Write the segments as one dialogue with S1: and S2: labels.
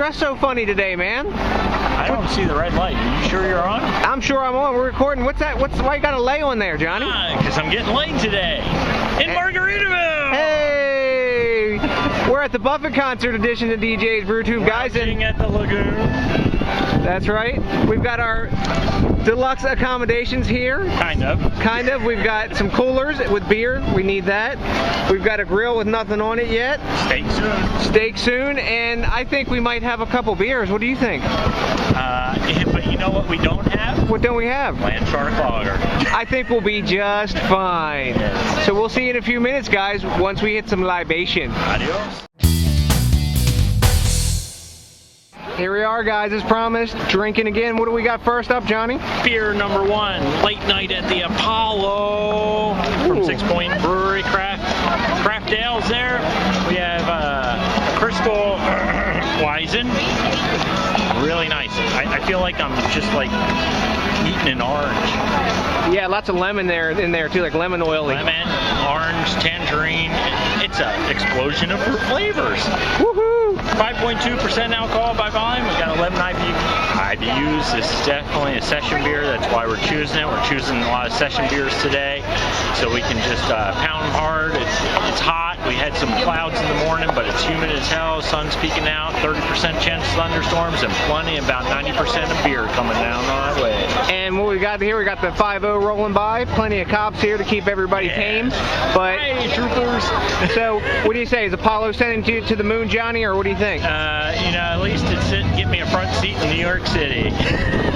S1: dressed so funny today, man?
S2: I don't see the red light. Are you sure you're on?
S1: I'm sure I'm on. We're recording. What's that? Why you got a lay on there, Johnny?
S2: Because I'm getting laid today in Margaritaville.
S1: Hey! We're at the Buffett concert edition of DJs BrewTube, guys.
S2: And at the lagoon.
S1: That's right. We've got our deluxe accommodations here.
S2: Kind of.
S1: Kind of. We've got some coolers with beer. We need that. We've got a grill with nothing on it yet.
S2: Steak soon.
S1: Steak soon. And I think we might have a couple beers. What do you think?
S2: But you know what we don't have?
S1: What don't we have?
S2: Land Shark Lager.
S1: I think we'll be just fine.
S2: Yes.
S1: So we'll see you in a few minutes, guys, once we hit some libation.
S2: Adios.
S1: Here we are, guys, as promised, drinking again. What do we got first up, Johnny?
S2: Beer number one, late night at the Apollo from Sixpoint Brewery, craft ales there. We have Crystal Weizen, really nice. I feel like I'm just like eating an orange.
S1: Yeah, lots of lemon in there too, like lemon oil.
S2: Lemon, orange, tangerine. It's an explosion of fruit flavors.
S1: Woohoo!
S2: 5.2% alcohol by volume. We've got 11 IBUs. This is definitely a session beer. That's why we're choosing it. We're choosing a lot of session beers today, so we can just pound them hard. It's hot. We had some clouds in the morning, but it's humid as hell. Sun's peeking out. 30% chance of thunderstorms, and plenty, about 90% of beer coming down our way.
S1: And what we got here, we got the 5-0 rolling by. Plenty of cops here to keep everybody tame. But
S2: hey, troopers!
S1: So, what do you say? Is Apollo sending you to the moon, Johnny, or what do you think?
S2: At least it's get me a front seat in New York City.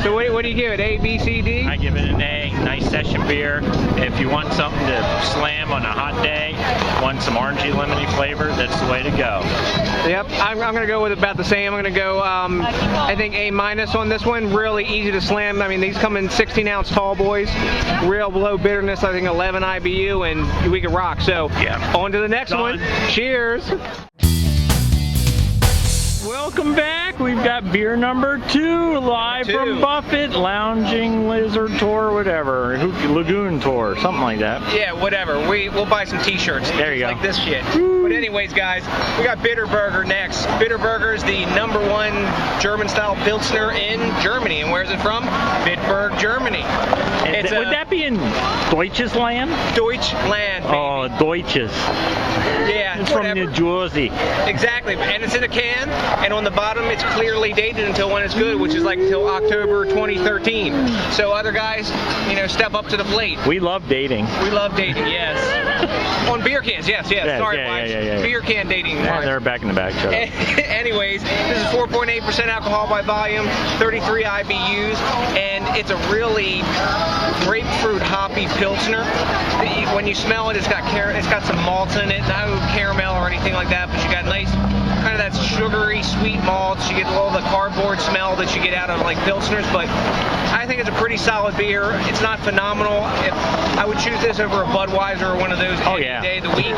S1: So what do you give it? A, B, C, D?
S2: I give it an A. Nice session beer. If you want something to slam on a hot day, want some orangey lemony flavor, that's the way to go.
S1: Yep, I'm going to go with about the same. I'm going to go, I think A- on this one. Really easy to slam. I mean, these come in 16-ounce tall boys. Real low bitterness. I think 11 IBU, and we can rock. So,
S2: yeah.
S1: On to the next one. Cheers.
S2: Welcome back. We've got beer number 2 live from Buffett, Lounging Lizard Tour, whatever, Lagoon Tour, something like that.
S1: Yeah, whatever. We'll buy some T-shirts.
S2: There you go.
S1: Like this shit. But anyways, guys, we got Bitburger next. Bitburger is the #1 German-style Pilsner in Germany. And where's it from? Bitburg, Germany.
S2: Would that be in Deutsches Land?
S1: Deutschland, baby.
S2: Oh, Deutsches.
S1: Yeah,
S2: it's from New Jersey.
S1: Exactly, and it's in a can, and on the bottom it's clearly dated until when it's good, which is like until October 2013. So other guys, step up to the plate.
S2: We love dating.
S1: We love dating, yes. On beer cans, yes. Sorry,
S2: yeah.
S1: Beer can dating.
S2: Yeah, they're back in the back.
S1: Anyways, this is 4.8% alcohol by volume, 33 IBUs, and it's a really grapefruit hoppy Pilsner. When you smell it, it's got some malts in it, no caramel or anything like that, but you got nice kind of that sugary sweet malts. You get a little of the cardboard smell that you get out of like Pilsners, but I think it's a pretty solid beer. It's not phenomenal. I would choose this over a Budweiser or one of those any day of the week.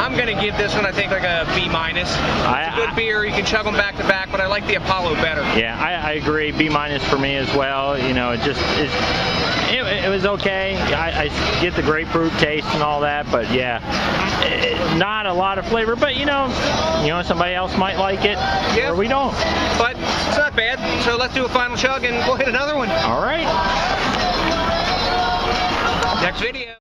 S1: I'm going to give this one, I think, like a B-. It's a good beer. You can chug them back to back, but I like the Apollo better.
S2: Yeah, I agree. B- for me as well. It was okay. I get the grapefruit taste and all that, but yeah, not a lot of flavor. But somebody else might like it, or we don't.
S1: But it's not bad. So let's do a final chug and we'll hit another one.
S2: All right.
S1: Next video.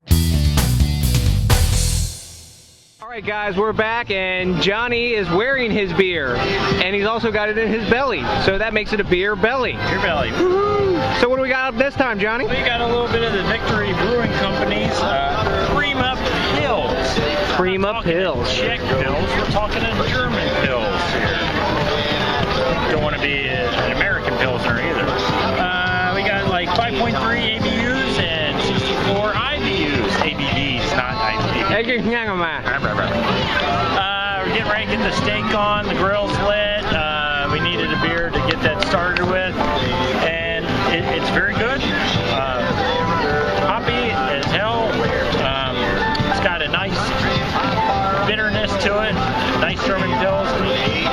S1: Alright guys, we're back, and Johnny is wearing his beer, and he's also got it in his belly, so that makes it a beer belly.
S2: Beer belly.
S1: Woo-hoo. So what do we got up this time, Johnny?
S2: We got a little bit of the Victory Brewing Company's Prima Pills.
S1: Prima Pills.
S2: Czech Pills. We're talking a German Pills here. Don't want to be an American Pilsner either. We got like 5.3 ABUs and 64 IBUs. ABVs, not IBVs.
S1: We're
S2: getting ready to get the steak on, the grill's lit. We needed a beer to get that started with, and it's very good. Hoppy as hell. It's got a nice bitterness to it. Nice German Pills.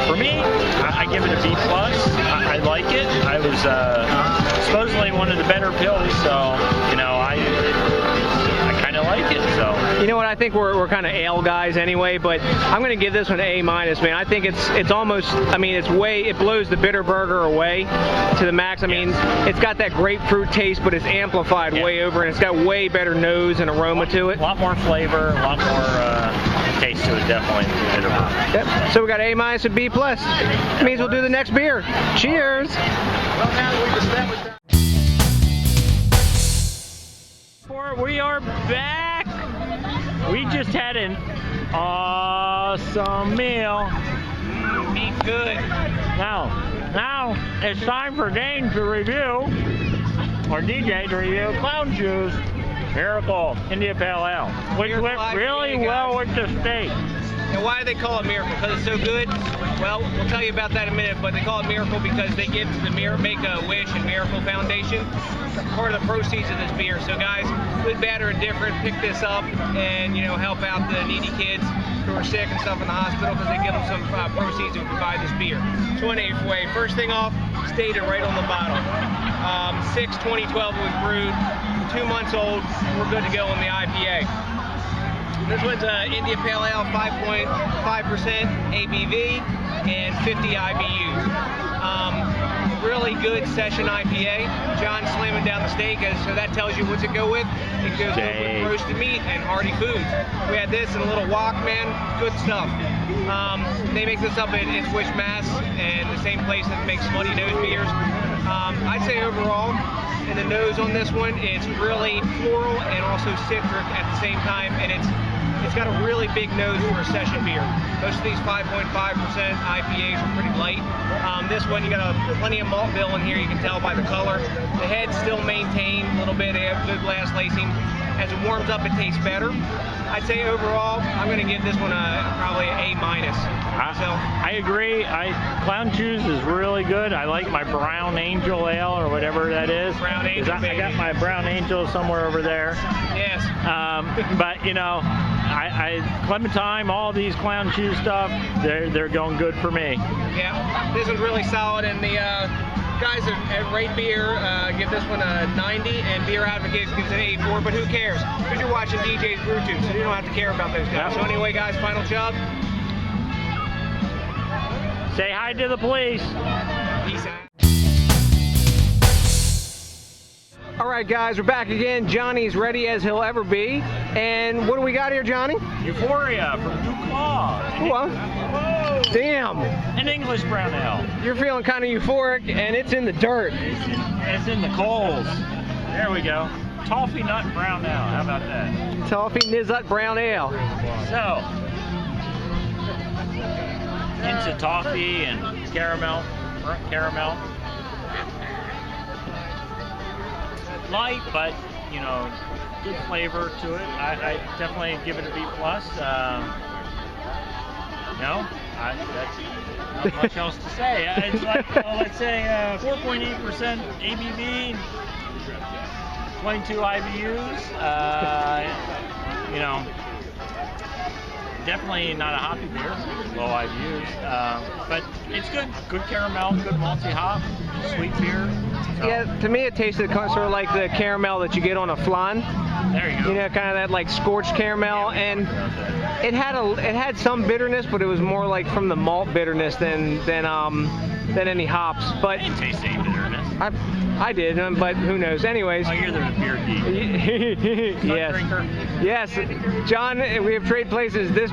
S2: For me, I give it a B+. I like it. I was supposedly one of the better pills, so I kind of like it. So.
S1: You know what? I think we're kind of ale guys anyway, but I'm going to give this one an A-, man. I think it's almost, I mean, it blows the Bitburger away to the max. I mean, it's got that grapefruit taste, but it's amplified way over, and it's got way better nose and aroma to it.
S2: A lot more flavor, a lot more taste to it, definitely.
S1: Yep. So we got A- and B+. That means we'll do the next beer. Cheers. Well, now that we've established that.
S2: We are back. We just had an awesome meal.
S1: Meat good.
S2: Now it's time for Dane to review, or DJ to review, Clown Shoes Miracle India Pale Ale, which went really well with the steak.
S1: And why do they call it Miracle? Because it's so good? Well, we'll tell you about that in a minute, but they call it Miracle because they give to the Make-A-Wish and Miracle Foundation part of the proceeds of this beer. So guys, good, bad, or indifferent, pick this up and, you know, help out the needy kids who are sick and stuff in the hospital because they give them some proceeds to buy this beer. So anyway, first thing off, stated right on the bottle. 6/20/12 was brewed, 2 months old, we're good to go on the IPA. This one's India Pale Ale, 5.5% ABV and 50 IBUs. Really good session IPA. John slamming down the steak, so that tells you what's it go with. It goes with roasted meat and hearty foods. We had this in a little wok, man. Good stuff. They make this up in Swiss, Mass, and the same place that makes Smutty Nose beers. I'd say overall, in the nose on this one, it's really floral and also citric at the same time, and it's got a really big nose for a session beer. Most of these 5.5% IPAs are pretty light. This one, you got plenty of malt bill in here, you can tell by the color. The head's still maintained a little bit, they have good glass lacing. As it warms up, it tastes better. I'd say overall, I'm going to give this one probably an A-.
S2: I agree. Clown Shoes is really good. I like my Brown Angel Ale or whatever that is.
S1: Brown Angel,
S2: I got my Brown Angel somewhere over there.
S1: Yes.
S2: But you know, Clementine, all these Clown Shoes stuff, they're going good for me.
S1: Yeah, this one's really solid, and the guys at Rate Beer give this one a 90, and Beer Advocates gives it an 84, but who cares? Because you're watching DJs BrewTube, so you don't have to care about those guys. So anyway, guys, final chug.
S2: Say hi to the police.
S1: Peace out. All right, guys, we're back again. Johnny's ready as he'll ever be. And what do we got here, Johnny?
S2: Euphoria from Duclaw.
S1: Whoa. Damn.
S2: An English brown ale.
S1: You're feeling kind of euphoric, and it's in the dirt.
S2: It's in the coals. There we go. Toffee nut brown ale. How about that?
S1: Toffee Nizzut brown ale.
S2: So, into toffee and caramel, burnt caramel. Light, but you know, good flavor to it. I definitely give it a B+. That's not much else to say. It's like, let's say 4.8% ABV, 22 IBUs. You know, definitely not a hoppy beer, low IBUs, but it's good. Good caramel, good malty hop, sweet beer. So.
S1: Yeah, to me it tasted sort of like the caramel that you get on a flan.
S2: There you go.
S1: You know, kind of that like scorched caramel, and it had some bitterness, but it was more like from the malt bitterness than any hops. But
S2: I didn't taste any bitterness.
S1: I did, but who knows? Anyways.
S2: Oh, you're the beer geek.
S1: Yes.
S2: Drinker.
S1: Yes, John. We have trade places. This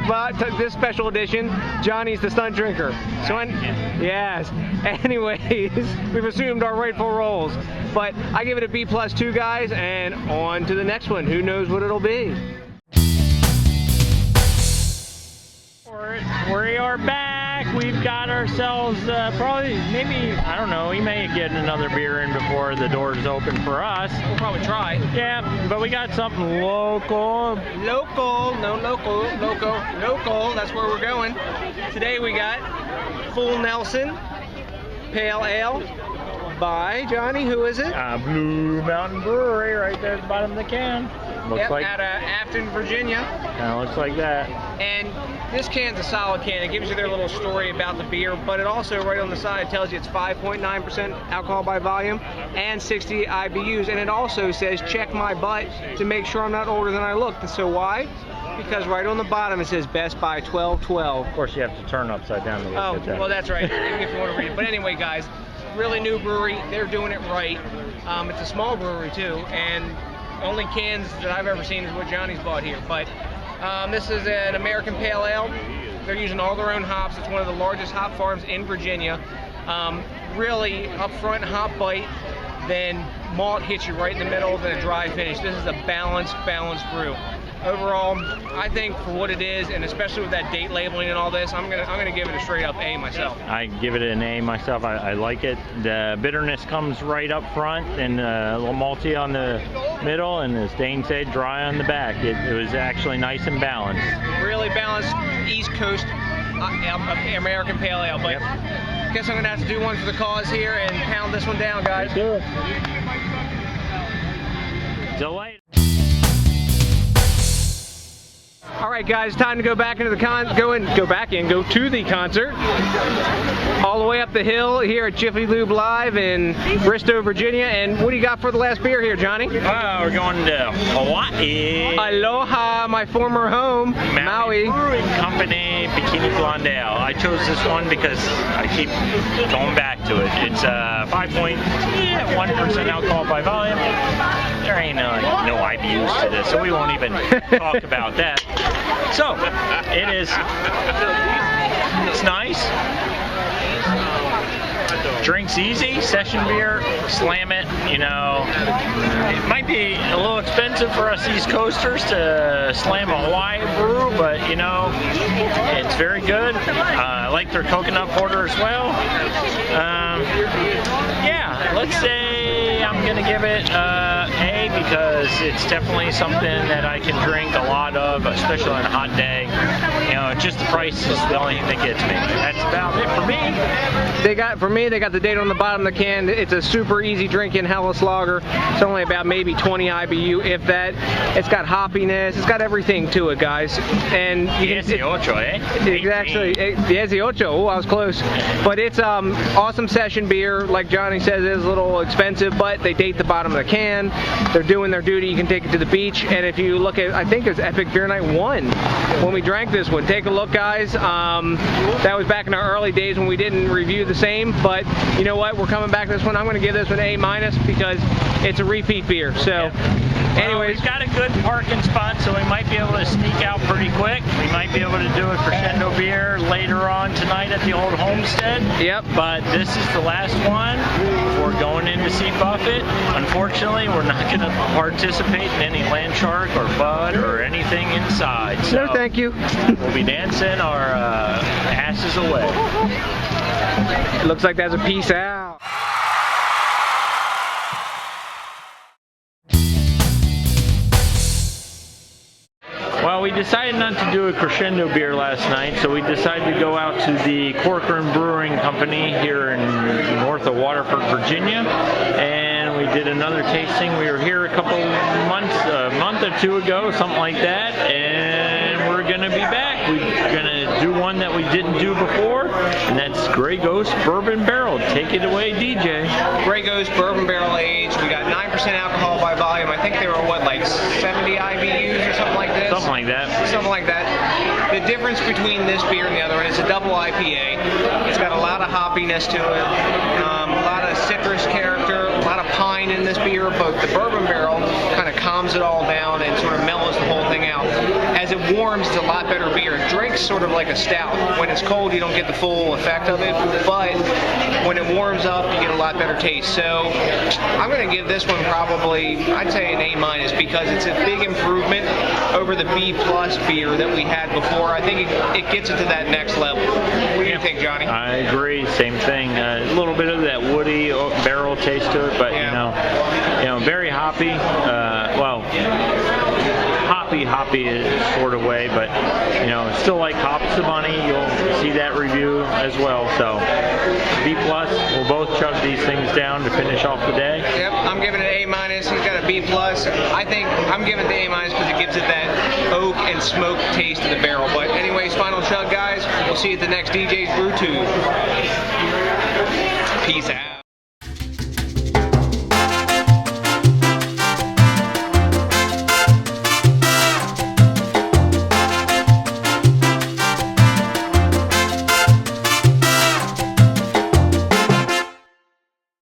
S1: special edition, Johnny's the stunt drinker. So yes. Anyways, we've assumed our rightful roles, but I give it a B+ too, guys, and on to the next one. Who knows what it'll be?
S2: We are back. We've got ourselves probably, maybe, I don't know, we may get another beer in before the doors open for us.
S1: We'll probably try.
S2: Yeah, but we got something local.
S1: Local, that's where we're going. Today we got Full Nelson Pale Ale by, Johnny, who is it?
S2: Blue Mountain Brewery, right there at the bottom of the can. Looks like
S1: out of Afton, Virginia.
S2: Kind of looks like that.
S1: And This can's a solid can. It gives you their little story about the beer, but it also right on the side tells you it's 5.9% alcohol by volume and 60 IBUs, and it also says check my butt to make sure I'm not older than I look. So why? Because right on the bottom it says best by 1212.
S2: Of course, you have to turn upside down to look at that.
S1: Well, that's right, if you want to read it. But anyway, guys, really new brewery. They're doing it right. It's a small brewery too, and only cans that I've ever seen is what Johnny's bought here. But this is an American Pale Ale. They're using all their own hops. It's one of the largest hop farms in Virginia. Really upfront hop bite, then malt hits you right in the middle, then a dry finish. This is a balanced brew. Overall, I think for what it is, and especially with that date labeling and all this, I'm gonna give it a straight up A myself.
S2: I give it an A myself. I like it. The bitterness comes right up front, and a little malty on the middle, and as Dane said, dry on the back. It was actually nice and balanced. Really
S1: balanced East Coast American Pale Ale. But I guess I'm gonna have to do one for the cause here and pound this one down, guys.
S2: Do it. Delight.
S1: All right, guys, time to go back into the go to the concert. All the way up the hill here at Jiffy Lube Live in Bristow, Virginia. And what do you got for the last beer here, Johnny?
S2: We're going to Hawaii.
S1: Aloha, my former home, Maui.
S2: Brewing Company, Bikini Blonde Ale. I chose this one because I keep going back to it. It's 5.1% alcohol by volume. There ain't no IBUs to this, so we won't even talk about that. So, it is, it's nice, drinks easy, session beer, slam it, you know. It might be a little expensive for us East Coasters to slam a Hawaii brew, but you know, it's very good. I like their coconut porter as well. Yeah, let's say I'm gonna give it A, because it's definitely something that I can drink a lot of, especially on a hot day. You know, just the price is the only thing that gets me. That's about it for me.
S1: They got the date on the bottom of the can. It's a super easy drinking Helles Lager. It's only about maybe 20 IBU, if that. It's got hoppiness. It's got everything to it, guys. And you can,
S2: 18, eh?
S1: Exactly. 18. Oh, I was close. But it's awesome session beer. Like Johnny says, it is a little expensive, but they date the bottom of the can. They're doing their duty. You can take it to the beach. And if you look at, I think it was Epic Beer Night 1 when we drank this one. Take a look, guys. That was back in our early days when we didn't review the same, but you know what? We're coming back to this one. I'm going to give this one A- because it's a repeat beer. So, anyways.
S2: We've got a good parking spot, so we might be able to sneak out pretty quick. We might be able to do a crescendo beer later on tonight at the old homestead.
S1: Yep.
S2: But this is the last one. We're going in to see Buffett. Unfortunately, we're not going to participate in any land shark or bud or anything inside. So
S1: no, thank you.
S2: We'll be dancing our asses away.
S1: It looks like that's a peace out.
S2: Well, we decided not to do a crescendo beer last night, so we decided to go out to the Corcoran Brewing Company here in north of Waterford, Virginia, and we did another tasting. We were here a month or two ago, something like that, and we're going to be back. We're going to do one that we didn't do before, and that's Grey Ghost Bourbon Barrel. Take it away, DJ.
S1: Grey Ghost Bourbon Barrel Aged. We got 9% alcohol by volume. I think they were, what, like 70 IBUs or something like this?
S2: Something like that.
S1: Something like that. The difference between this beer and the other one, it's a double IPA. It's got a lot of hoppiness to it, a lot of citrus character, a lot of pine in this beer, but the Bourbon Barrel kind of calms it all down and sort of mellows the whole thing out. As it warms, it's a lot better beer. It drinks sort of like a stout. When it's cold, you don't get the full effect of it, but when it warms up, you get a lot better taste. So I'm going to give this one probably, I'd say an A- because it's a big improvement over the B+ beer that we had before. I think it gets it to that next level. What do you think, Johnny?
S2: I agree. Same thing. A little bit of that woody barrel taste to it, but you know, very hoppy. Hoppy sort of way, but you know, still like hops to money. You'll see that review as well. So B+. We'll both chug these things down to finish off the day.
S1: Yep. I'm giving it an A-. He's got a B+. I think I'm giving it the A- because it gives it that oak and smoke taste to the barrel. But anyways, final chug, guys. We'll see you at the next DJs BrewTube. Peace out.